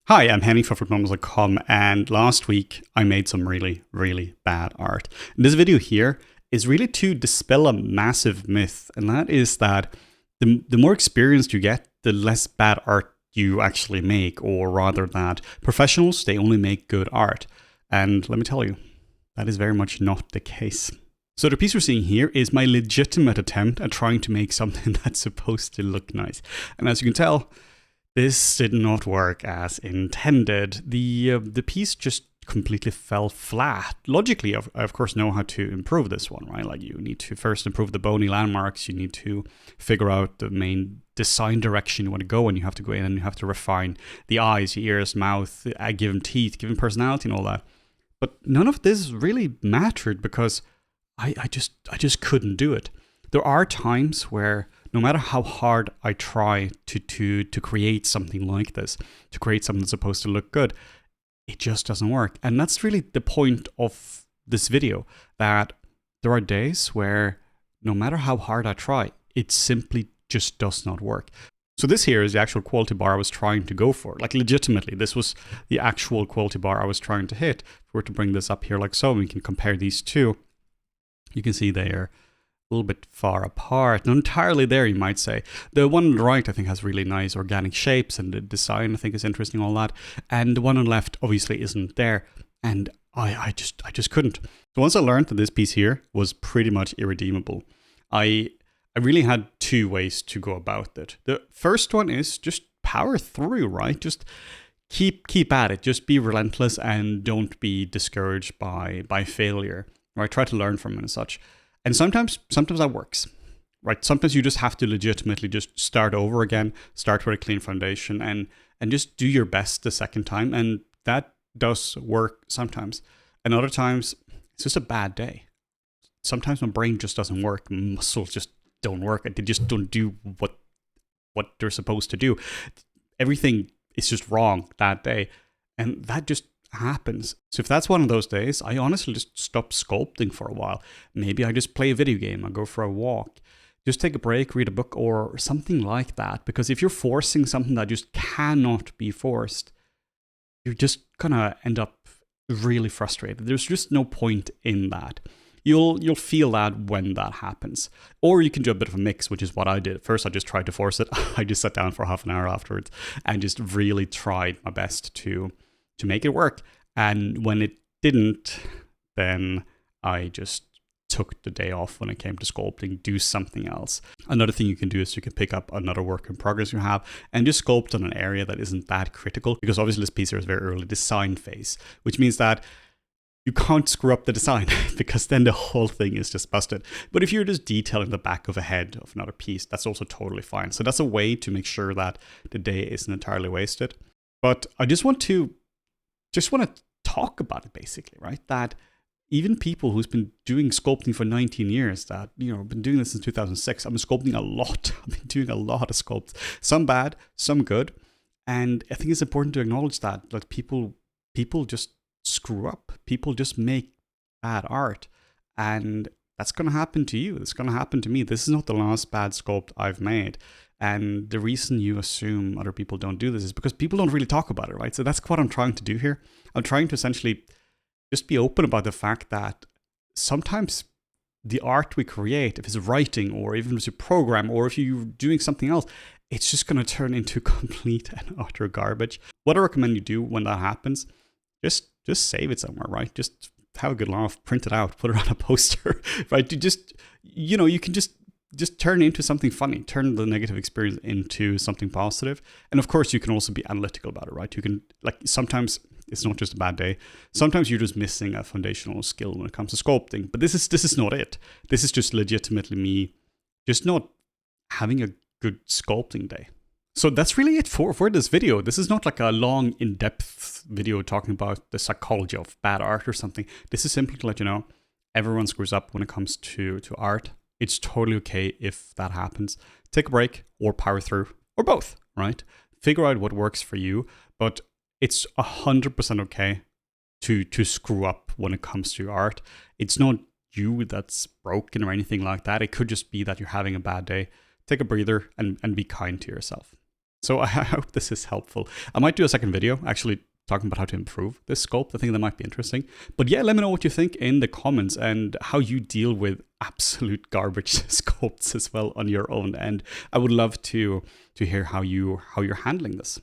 Hi, I'm Henning from FlippedNormals.com, and last week I made some really, really bad art. And this video here is really to dispel a massive myth, and that is that the more experienced you get, the less bad art you actually make, or rather that professionals, they only make good art. And let me tell you, that is very much not the case. So the piece we're seeing here is my legitimate attempt at trying to make something that's supposed to look nice. And as you can tell, this did not work as intended. The piece just completely fell flat. Logically, I of course know how to improve this one, right? Like you need to first improve the bony landmarks. You need to figure out the main design direction you want to go, and you have to go in and you have to refine the eyes, ears, mouth, give them teeth, give them personality and all that. But none of this really mattered because I just couldn't do it. There are times where no matter how hard I try to create something like this, to create something that's supposed to look good, it just doesn't work. And that's really the point of this video, that there are days where no matter how hard I try, it simply just does not work. So this here is the actual quality bar I was trying to go for. Like legitimately, this was the actual quality bar I was trying to hit. If we were to bring this up here like so, we can compare these two. You can see they are a little bit far apart, not entirely there, you might say. The one on the right, I think, has really nice organic shapes, and the design, I think, is interesting, all that. And the one on the left, obviously, isn't there. And I just couldn't. So once I learned that this piece here was pretty much irredeemable, I really had two ways to go about it. The first one is just power through, right? Just keep at it. Just be relentless and don't be discouraged by failure, right? Try to learn from it and such. And sometimes that works, right? Sometimes you just have to legitimately just start over again, start with a clean foundation, and just do your best the second time. And that does work sometimes. And other times, it's just a bad day. Sometimes my brain just doesn't work. Muscles just don't work. They just don't do what they're supposed to do. Everything is just wrong that day. And that just happens. So if that's one of those days, I honestly just stop sculpting for a while. Maybe I just play a video game, I go for a walk, just take a break, read a book or something like that. Because if you're forcing something that just cannot be forced, you're just gonna end up really frustrated. There's just no point in that. You'll feel that when that happens. Or you can do a bit of a mix, which is what I did. First, I just tried to force it. I just sat down for half an hour afterwards and just really tried my best to make it work. And when it didn't, then I just took the day off when it came to sculpting, do something else. Another thing you can do is you can pick up another work in progress you have and just sculpt on an area that isn't that critical, because obviously this piece here is very early design phase, which means that you can't screw up the design because then the whole thing is just busted. But if you're just detailing the back of a head of another piece, that's also totally fine. So that's a way to make sure that the day isn't entirely wasted. But I just want to talk about it, basically, right? That even people who's been doing sculpting for 19 years, that, you know, been doing this since 2006, I've been sculpting a lot. I've been doing a lot of sculpts, some bad, some good. And I think it's important to acknowledge that, like, people just screw up. People just make bad art. And that's going to happen to you. It's going to happen to me. This is not the last bad sculpt I've made. And the reason you assume other people don't do this is because people don't really talk about it, right? So that's what I'm trying to do here. I'm trying to essentially just be open about the fact that sometimes the art we create, if it's writing or even if it's a program or if you're doing something else, it's just going to turn into complete and utter garbage. What I recommend you do when that happens, just save it somewhere, right? Just have a good laugh, print it out, put it on a poster, right? You can just turn it into something funny, turn the negative experience into something positive. And of course, you can also be analytical about it, right? You can, like, sometimes it's not just a bad day. Sometimes you're just missing a foundational skill when it comes to sculpting. But this is not it. This is just legitimately me just not having a good sculpting day. So that's really it for this video. This is not like a long, in-depth video talking about the psychology of bad art or something. This is simply to let you know, everyone screws up when it comes to art. It's totally okay if that happens. Take a break or power through, or both, right? Figure out what works for you, but it's 100% okay to screw up when it comes to your art. It's not you that's broken or anything like that. It could just be that you're having a bad day. Take a breather and be kind to yourself. So I hope this is helpful. I might do a second video actually talking about how to improve this sculpt. I think that might be interesting. But yeah, let me know what you think in the comments and how you deal with absolute garbage sculpts as well on your own end. I would love to hear how you're handling this.